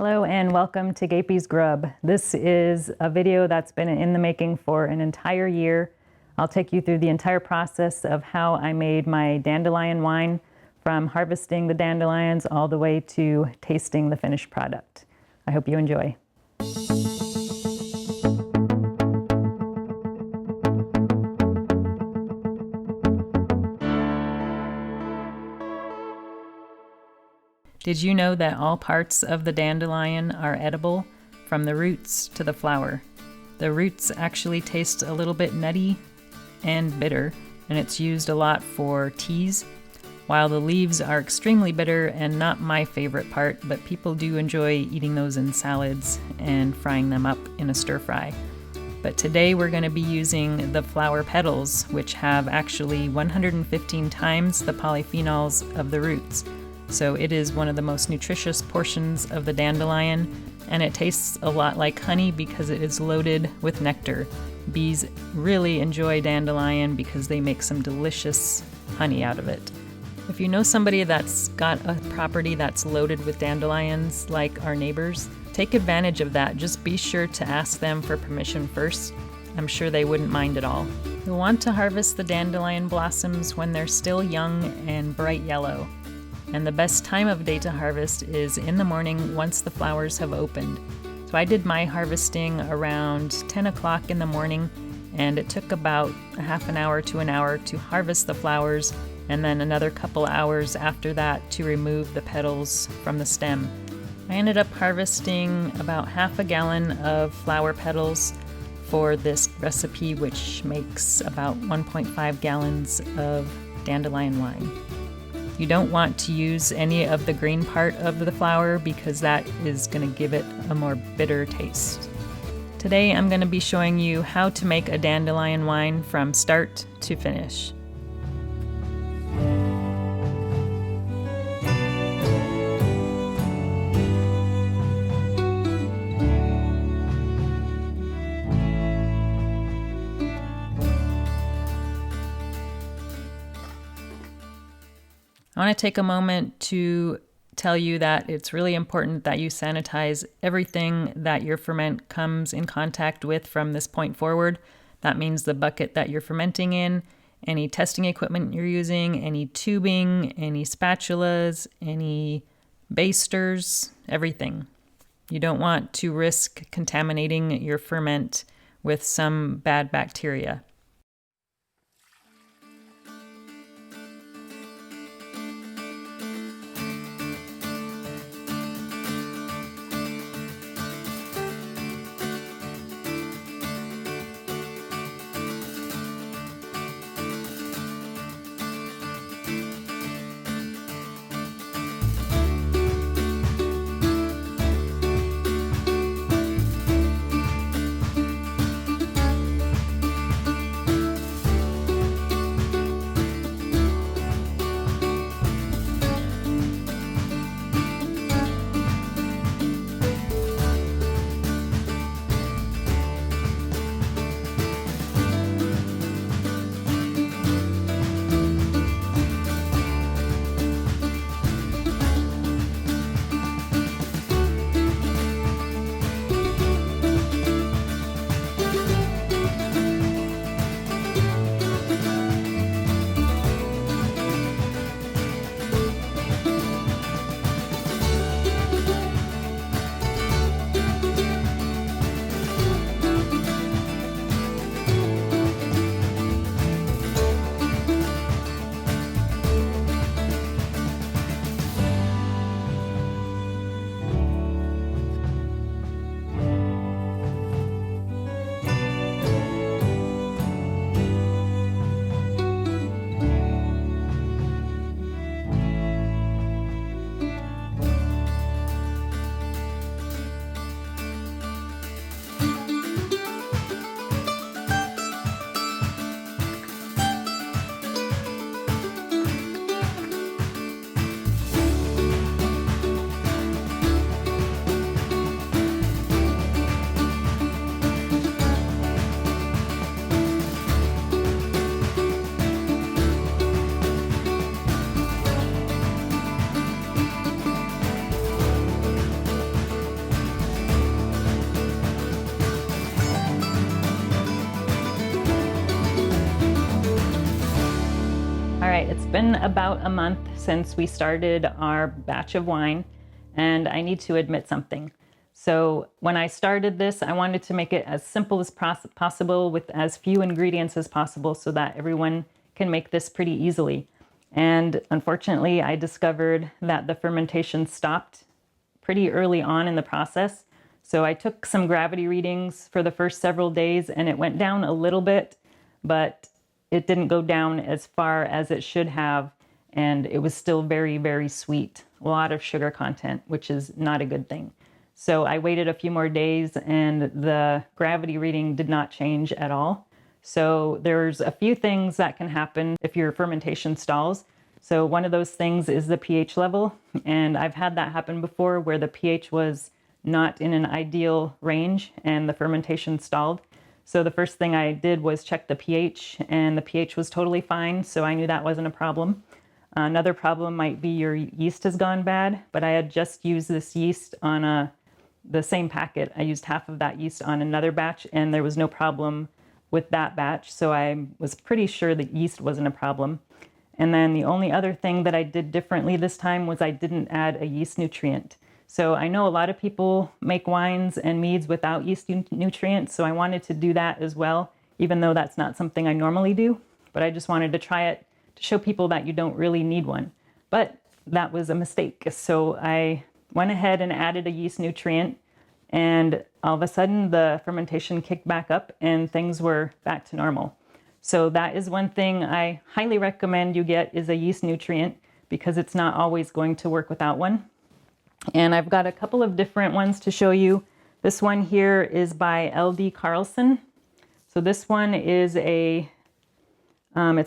Hello and welcome to Gapeys Grub. This is a video that's been in the making for an entire year. I'll take you through the entire process of how I made my dandelion wine, from harvesting the dandelions all the way to tasting the finished product. I hope you enjoy. Did you know that all parts of the dandelion are edible, from the roots to the flower? The roots actually taste a little bit nutty and bitter, and it's used a lot for teas, while the leaves are extremely bitter and not my favorite part, but people do enjoy eating those in salads and frying them up in a stir fry. But today we're going to be using the flower petals, which have actually 115 times the polyphenols of the roots. So it is one of the most nutritious portions of the dandelion, and it tastes a lot like honey because it is loaded with nectar. Bees really enjoy dandelion because they make some delicious honey out of it. If you know somebody that's got a property that's loaded with dandelions, like our neighbors, take advantage of that. Just be sure to ask them for permission first. I'm sure they wouldn't mind at all. You'll want to harvest the dandelion blossoms when they're still young and bright yellow. And the best time of day to harvest is in the morning once the flowers have opened. So I did my harvesting around 10 o'clock in the morning, and it took about a half an hour to an hour to harvest the flowers, and then another couple hours after that to remove the petals from the stem. I ended up harvesting about half a gallon of flower petals for this recipe, which makes about 1.5 gallons of dandelion wine. You don't want to use any of the green part of the flower because that is going to give it a more bitter taste. Today I'm going to be showing you how to make a dandelion wine from start to finish. I want to take a moment to tell you that it's really important that you sanitize everything that your ferment comes in contact with from this point forward. That means the bucket that you're fermenting in, any testing equipment you're using, any tubing, any spatulas, any basters, everything. You don't want to risk contaminating your ferment with some bad bacteria. been about a month since we started our batch of wine, and I need to admit something. So when I started this, I wanted to make it as simple as possible with as few ingredients as possible so that everyone can make this pretty easily. And unfortunately, I discovered that the fermentation stopped pretty early on in the process. So I took some gravity readings for the first several days and it went down a little bit, but it didn't go down as far as it should have. And it was still very, very sweet. A lot of sugar content, which is not a good thing. So I waited a few more days and the gravity reading did not change at all. So there's a few things that can happen if your fermentation stalls. So one of those things is the pH level. And I've had that happen before where the pH was not in an ideal range and the fermentation stalled. So the first thing I did was check the pH, and the pH was totally fine. So I knew that wasn't a problem. Another problem might be your yeast has gone bad, but I had just used this yeast on the same packet. I used half of that yeast on another batch and there was no problem with that batch. So I was pretty sure that yeast wasn't a problem. And then the only other thing that I did differently this time was I didn't add a yeast nutrient. So I know a lot of people make wines and meads without yeast nutrients, so I wanted to do that as well, even though that's not something I normally do. But I just wanted to try it to show people that you don't really need one. But that was a mistake. So I went ahead and added a yeast nutrient, and all of a sudden the fermentation kicked back up and things were back to normal. So that is one thing I highly recommend you get, is a yeast nutrient, because it's not always going to work without one. And I've got a couple of different ones to show you. This one here is by L.D. Carlson. So this one is it's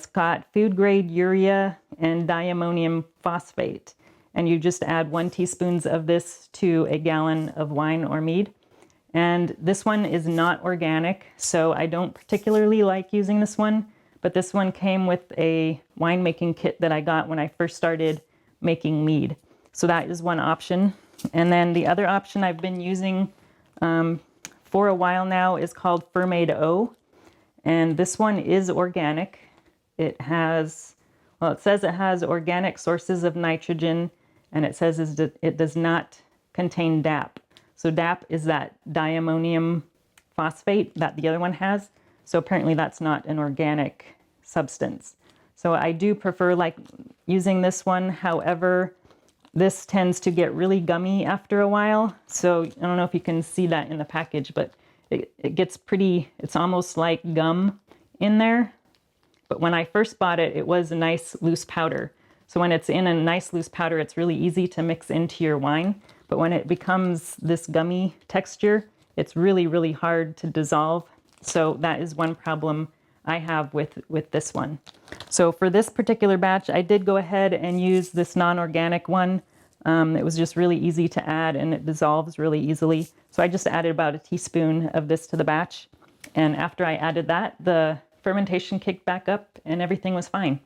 got food grade urea and diammonium phosphate. And you just add 1 teaspoon of this to a gallon of wine or mead. And this one is not organic, so I don't particularly like using this one. But this one came with a winemaking kit that I got when I first started making mead. So that is one option. And then the other option I've been using for a while now is called Fermade-O. And this one is organic. It says it has organic sources of nitrogen, and it says it does not contain DAP. So DAP is that diammonium phosphate that the other one has. So apparently that's not an organic substance. So I do prefer using this one. However, this tends to get really gummy after a while. So I don't know if you can see that in the package, but it gets it's almost like gum in there. But when I first bought it, it was a nice loose powder. So when it's in a nice loose powder, it's really easy to mix into your wine. But when it becomes this gummy texture, it's really, really hard to dissolve. So that is one problem I have with this one. So for this particular batch, I did go ahead and use this non-organic one. It was just really easy to add and it dissolves really easily. So I just added about 1 teaspoon of this to the batch. And after I added that, the fermentation kicked back up and everything was fine.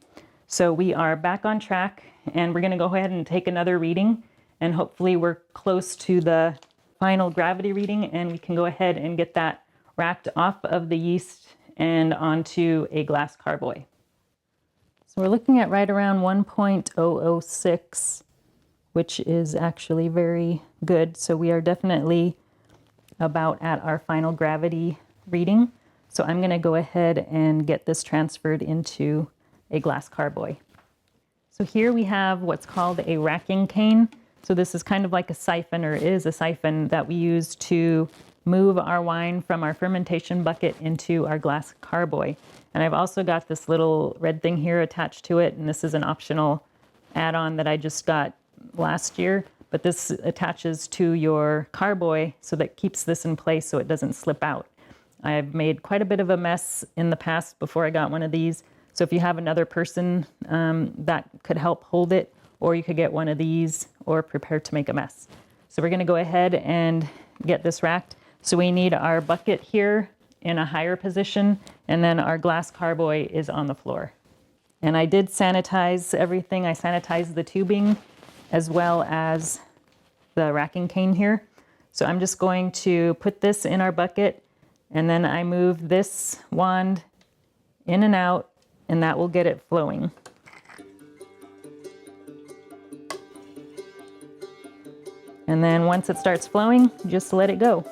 So we are back on track, and we're going to go ahead and take another reading, and hopefully we're close to the final gravity reading and we can go ahead and get that racked off of the yeast and onto a glass carboy. So we're looking at right around 1.006, which is actually very good. So we are definitely about at our final gravity reading. So I'm going to go ahead and get this transferred into a glass carboy. So here we have what's called a racking cane. So this is kind of like a siphon, or is a siphon that we use to move our wine from our fermentation bucket into our glass carboy. And I've also got this little red thing here attached to it, and this is an optional add-on that I just got last year. But this attaches to your carboy so that keeps this in place so it doesn't slip out. I've made quite a bit of a mess in the past before I got one of these. So if you have another person that could help hold it, or you could get one of these, or prepare to make a mess. So we're going to go ahead and get this racked. So we need our bucket here in a higher position, and then our glass carboy is on the floor. And I did sanitize everything. I sanitized the tubing as well as the racking cane here. So I'm just going to put this in our bucket, and then I move this wand in and out, and that will get it flowing. And then once it starts flowing, just let it go.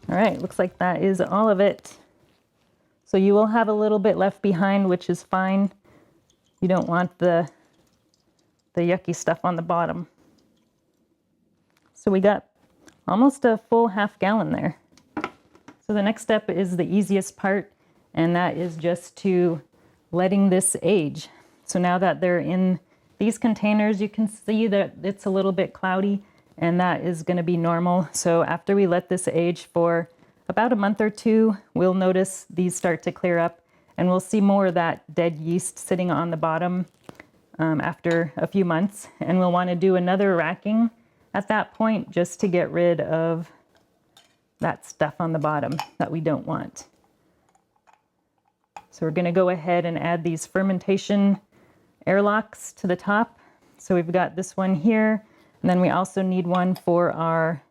All right, looks like that is all of it. So you will have a little bit left behind, which is fine. You don't want the yucky stuff on the bottom. So we got almost a full half gallon there. So the next step is the easiest part, and that is just to letting this age. So now that they're in these containers, you can see that it's a little bit cloudy, and that is going to be normal. So after we let this age for about a month or two, we'll notice these start to clear up, and we'll see more of that dead yeast sitting on the bottom after a few months. And we'll want to do another racking at that point just to get rid of that stuff on the bottom that we don't want. So we're going to go ahead and add these fermentation airlocks to the top. So we've got this one here, and then we also need one for our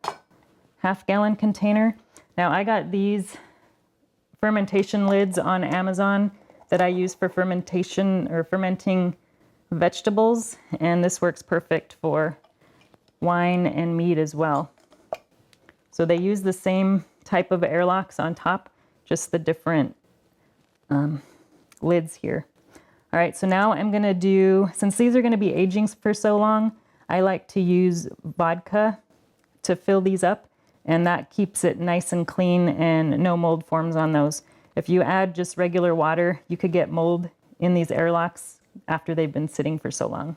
half-gallon container. Now I got these fermentation lids on Amazon that I use for fermentation or fermenting vegetables, and this works perfect for wine and mead as well. So they use the same type of airlocks on top, just the different lids here. All right, so now I'm gonna do, since these are gonna be aging for so long, I like to use vodka to fill these up, and that keeps it nice and clean and no mold forms on those. If you add just regular water, you could get mold in these airlocks after they've been sitting for so long.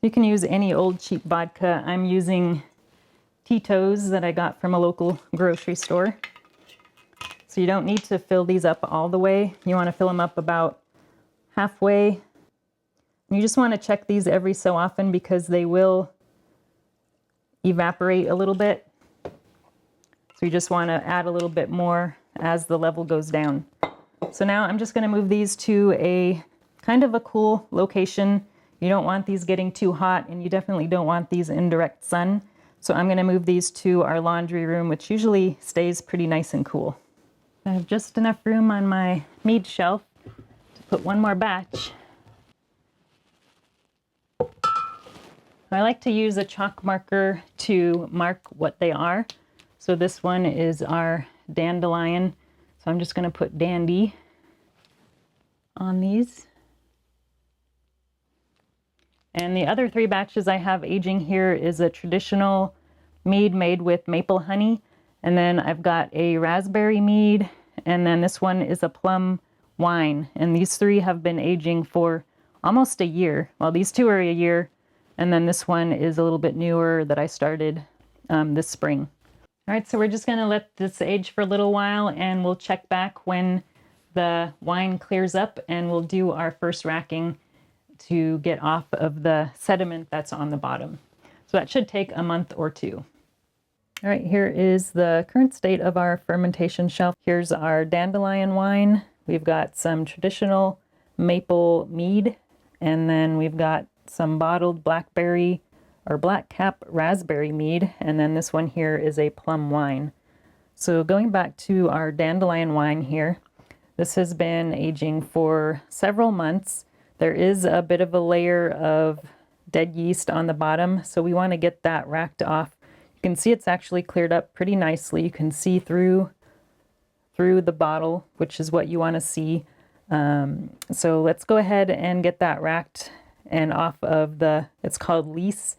You can use any old cheap vodka. I'm using Tito's that I got from a local grocery store. So you don't need to fill these up all the way. You want to fill them up about halfway. And you just want to check these every so often because they will evaporate a little bit. So you just want to add a little bit more as the level goes down. So now I'm just going to move these to a kind of a cool location. You don't want these getting too hot, and you definitely don't want these in direct sun. So I'm going to move these to our laundry room, which usually stays pretty nice and cool. I have just enough room on my mead shelf to put one more batch. I like to use a chalk marker to mark what they are. So this one is our Dandelion. So I'm just going to put Dandy on these. And the other three batches I have aging here is a traditional mead made with maple honey. And then I've got a raspberry mead. And then this one is a plum wine. And these three have been aging for almost a year. Well, these two are a year. And then this one is a little bit newer that I started this spring. All right, so we're just going to let this age for a little while, and we'll check back when the wine clears up, and we'll do our first racking to get off of the sediment that's on the bottom. So that should take a month or two. All right, here is the current state of our fermentation shelf. Here's our Dandelion wine. We've got some traditional maple mead, and then we've got some bottled blackberry or black cap raspberry mead, and then this one here is a plum wine. So going back to our Dandelion wine here, this has been aging for several months. There is a bit of a layer of dead yeast on the bottom, so we want to get that racked off. You can see it's actually cleared up pretty nicely. You can see through the bottle, which is what you want to see. So let's go ahead and get that racked and off of it's called lees,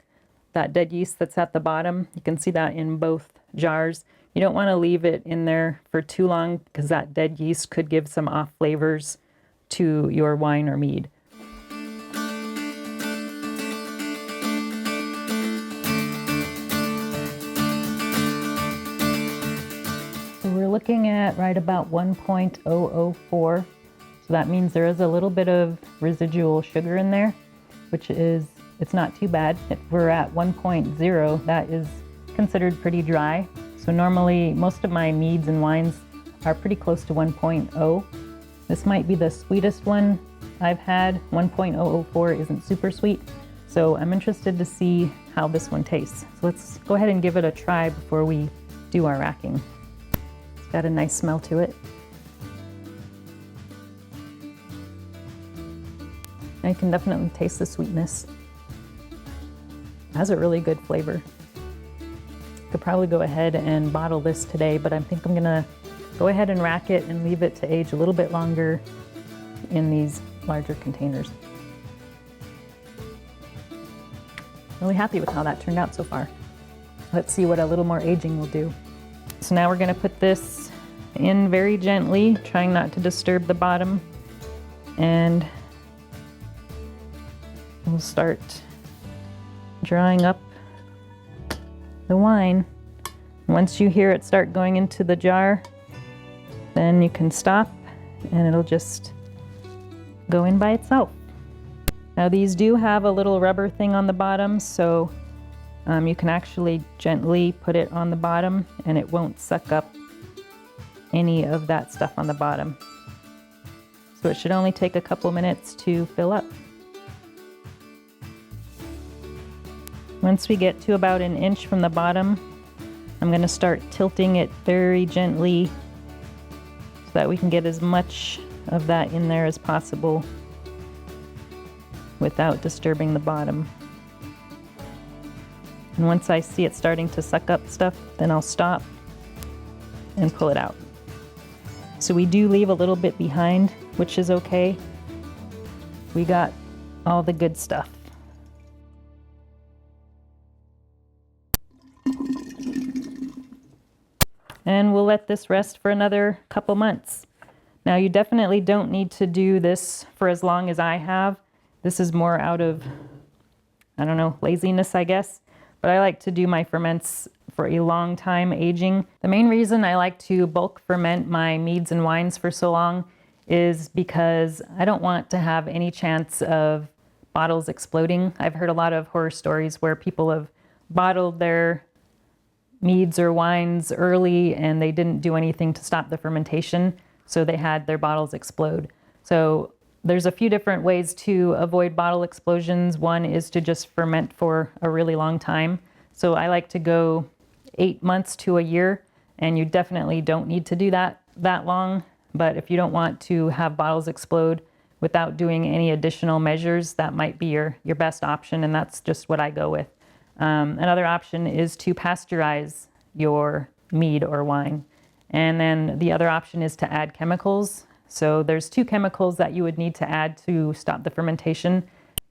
that dead yeast that's at the bottom. You can see that in both jars. You don't want to leave it in there for too long because that dead yeast could give some off flavors to your wine or mead. looking at right about 1.004. So that means there is a little bit of residual sugar in there, which is, it's not too bad. If we're at 1.0, that is considered pretty dry. So normally most of my meads and wines are pretty close to 1.0. This might be the sweetest one I've had. 1.004 isn't super sweet. So I'm interested to see how this one tastes. So let's go ahead and give it a try before we do our racking. It's got a nice smell to it. I can definitely taste the sweetness. It has a really good flavor. Could probably go ahead and bottle this today, but I think I'm gonna go ahead and rack it and leave it to age a little bit longer in these larger containers. Really happy with how that turned out so far. Let's see what a little more aging will do. So now we're gonna put this in very gently, trying not to disturb the bottom, and we'll start drawing up the wine. Once you hear it start going into the jar, then you can stop and it'll just go in by itself. Now these do have a little rubber thing on the bottom, so you can actually gently put it on the bottom and it won't suck up any of that stuff on the bottom. So it should only take a couple minutes to fill up. Once we get to about an inch from the bottom, I'm going to start tilting it very gently so that we can get as much of that in there as possible without disturbing the bottom. And once I see it starting to suck up stuff, then I'll stop and pull it out. So we do leave a little bit behind, which is okay. We got all the good stuff. And we'll let this rest for another couple months. Now you definitely don't need to do this for as long as I have. This is more out of, I don't know, laziness, I guess. But I like to do my ferments for a long time aging. The main reason I like to bulk ferment my meads and wines for so long is because I don't want to have any chance of bottles exploding. I've heard a lot of horror stories where people have bottled their meads or wines early and they didn't do anything to stop the fermentation, so they had their bottles explode. So there's a few different ways to avoid bottle explosions. One is to just ferment for a really long time. So I like to go 8 months to a year, and you definitely don't need to do that long. But if you don't want to have bottles explode without doing any additional measures, that might be your best option, and that's just what I go with. Another option is to pasteurize your mead or wine. And then the other option is to add chemicals. So there's 2 chemicals that you would need to add to stop the fermentation,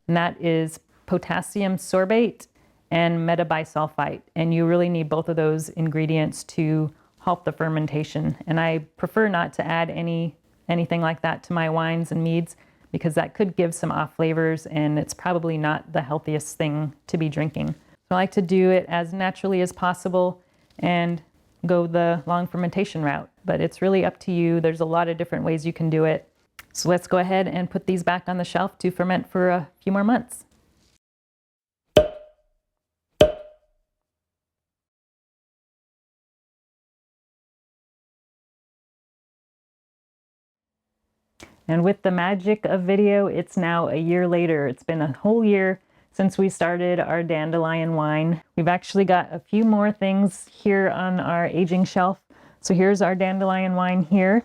and that is potassium sorbate and metabisulfite. And you really need both of those ingredients to halt the fermentation. And I prefer not to add anything like that to my wines and meads, because that could give some off flavors and it's probably not the healthiest thing to be drinking. So I like to do it as naturally as possible and go the long fermentation route, but it's really up to you. There's a lot of different ways you can do it. So let's go ahead and put these back on the shelf to ferment for a few more months. And with the magic of video, it's now a year later. It's been a whole year since we started our Dandelion wine. We've actually got a few more things here on our aging shelf. So here's our Dandelion wine here.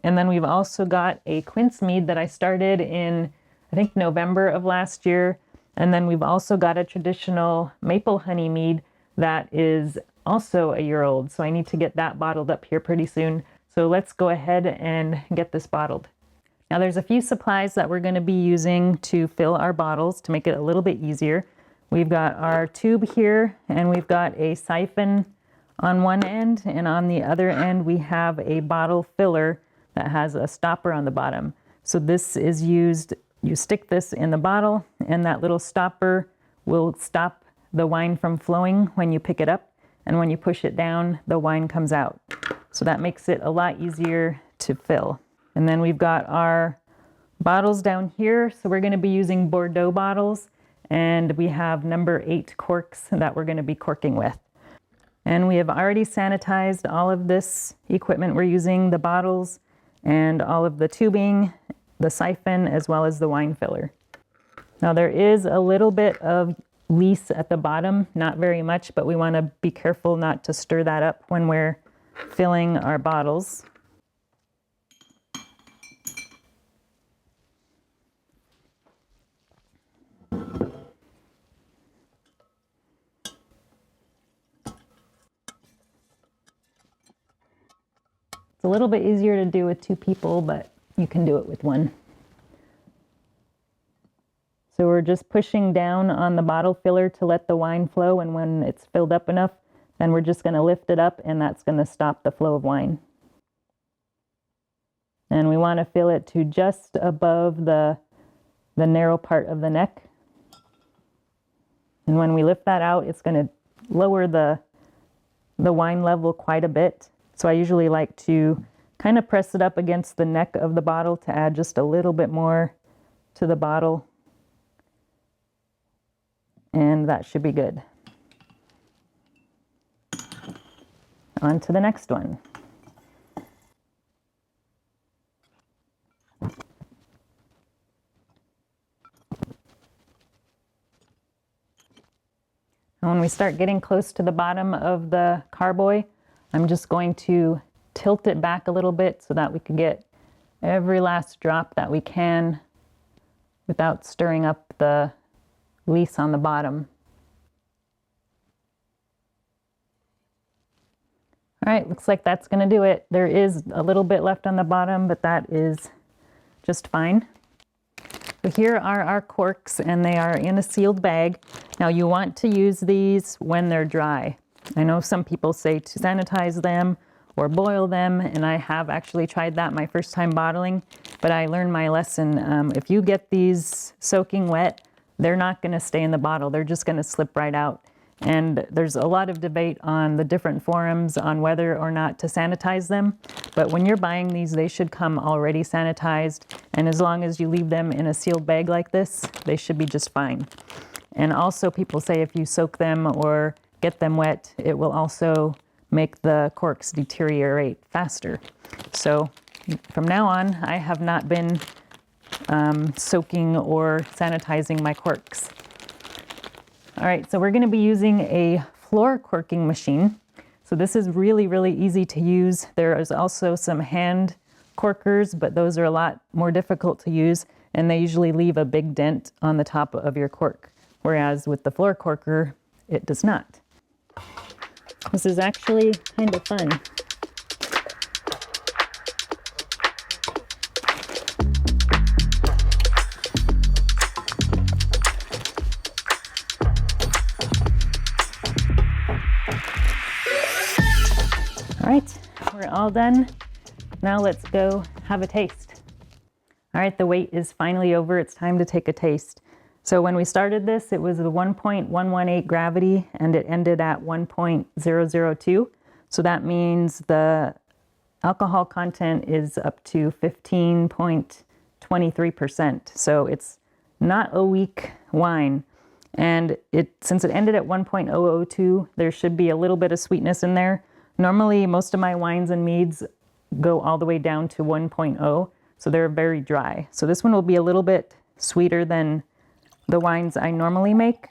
And then we've also got a quince mead that I started in, I think, November of last year. And then we've also got a traditional maple honey mead that is also a year old. So I need to get that bottled up here pretty soon. So let's go ahead and get this bottled. Now there's a few supplies that we're going to be using to fill our bottles to make it a little bit easier. We've got our tube here, and we've got a siphon on one end, and on the other end we have a bottle filler that has a stopper on the bottom. So this is used, you stick this in the bottle and that little stopper will stop the wine from flowing when you pick it up, and when you push it down, the wine comes out. So that makes it a lot easier to fill. And then we've got our bottles down here. So we're going to be using Bordeaux bottles, and we have number 8 corks that we're going to be corking with. And we have already sanitized all of this equipment we're using, the bottles and all of the tubing, the siphon, as well as the wine filler. Now there is a little bit of yeast at the bottom, not very much, but we want to be careful not to stir that up when we're filling our bottles. It's a little bit easier to do with 2 people, but you can do it with 1. So we're just pushing down on the bottle filler to let the wine flow, and when it's filled up enough, then we're just going to lift it up, and that's going to stop the flow of wine. And we want to fill it to just above the narrow part of the neck. And when we lift that out, it's going to lower the wine level quite a bit. So I usually like to kind of press it up against the neck of the bottle to add just a little bit more to the bottle. And that should be good. On to the next one. And when we start getting close to the bottom of the carboy, I'm just going to tilt it back a little bit so that we can get every last drop that we can without stirring up the yeast on the bottom. All right, looks like that's going to do it. There is a little bit left on the bottom, but that is just fine. So here are our corks, and they are in a sealed bag. Now you want to use these when they're dry. I know some people say to sanitize them or boil them, and I have actually tried that my first time bottling, but I learned my lesson. If you get these soaking wet, they're not going to stay in the bottle. They're just going to slip right out. And there's a lot of debate on the different forums on whether or not to sanitize them. But when you're buying these, they should come already sanitized. And as long as you leave them in a sealed bag like this, they should be just fine. And also people say if you soak them or get them wet, it will also make the corks deteriorate faster. So from now on, I have not been soaking or sanitizing my corks. All right, so we're going to be using a floor corking machine. So this is really, really easy to use. There is also some hand corkers, but those are a lot more difficult to use, and they usually leave a big dent on the top of your cork, whereas with the floor corker, it does not. This is actually kind of fun. All right, we're all done. Now let's go have a taste. All right, the wait is finally over. It's time to take a taste. So when we started this, it was a 1.118 gravity, and it ended at 1.002. So that means the alcohol content is up to 15.23%. So it's not a weak wine. And since it ended at 1.002, there should be a little bit of sweetness in there. Normally, most of my wines and meads go all the way down to 1.0, so they're very dry. So this one will be a little bit sweeter than the wines I normally make.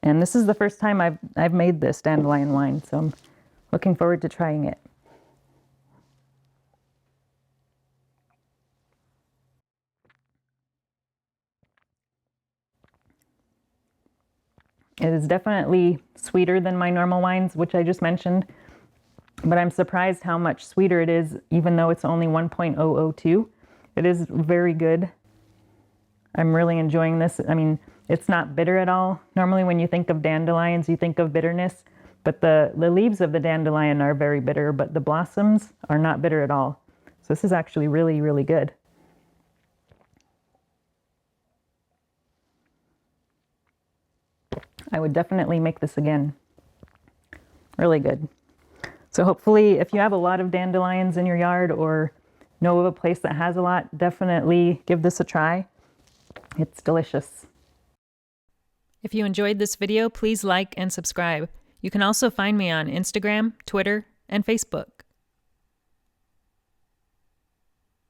And this is the first time I've made this dandelion wine, so I'm looking forward to trying it. It is definitely sweeter than my normal wines, which I just mentioned, but I'm surprised how much sweeter it is, even though it's only 1.002. It is very good. I'm really enjoying this. I mean, it's not bitter at all. Normally when you think of dandelions, you think of bitterness, but the leaves of the dandelion are very bitter, but the blossoms are not bitter at all. So this is actually really, really good. I would definitely make this again. Really good. So hopefully if you have a lot of dandelions in your yard or know of a place that has a lot, definitely give this a try. It's delicious. If you enjoyed this video, please like and subscribe. You can also find me on Instagram, Twitter, and Facebook.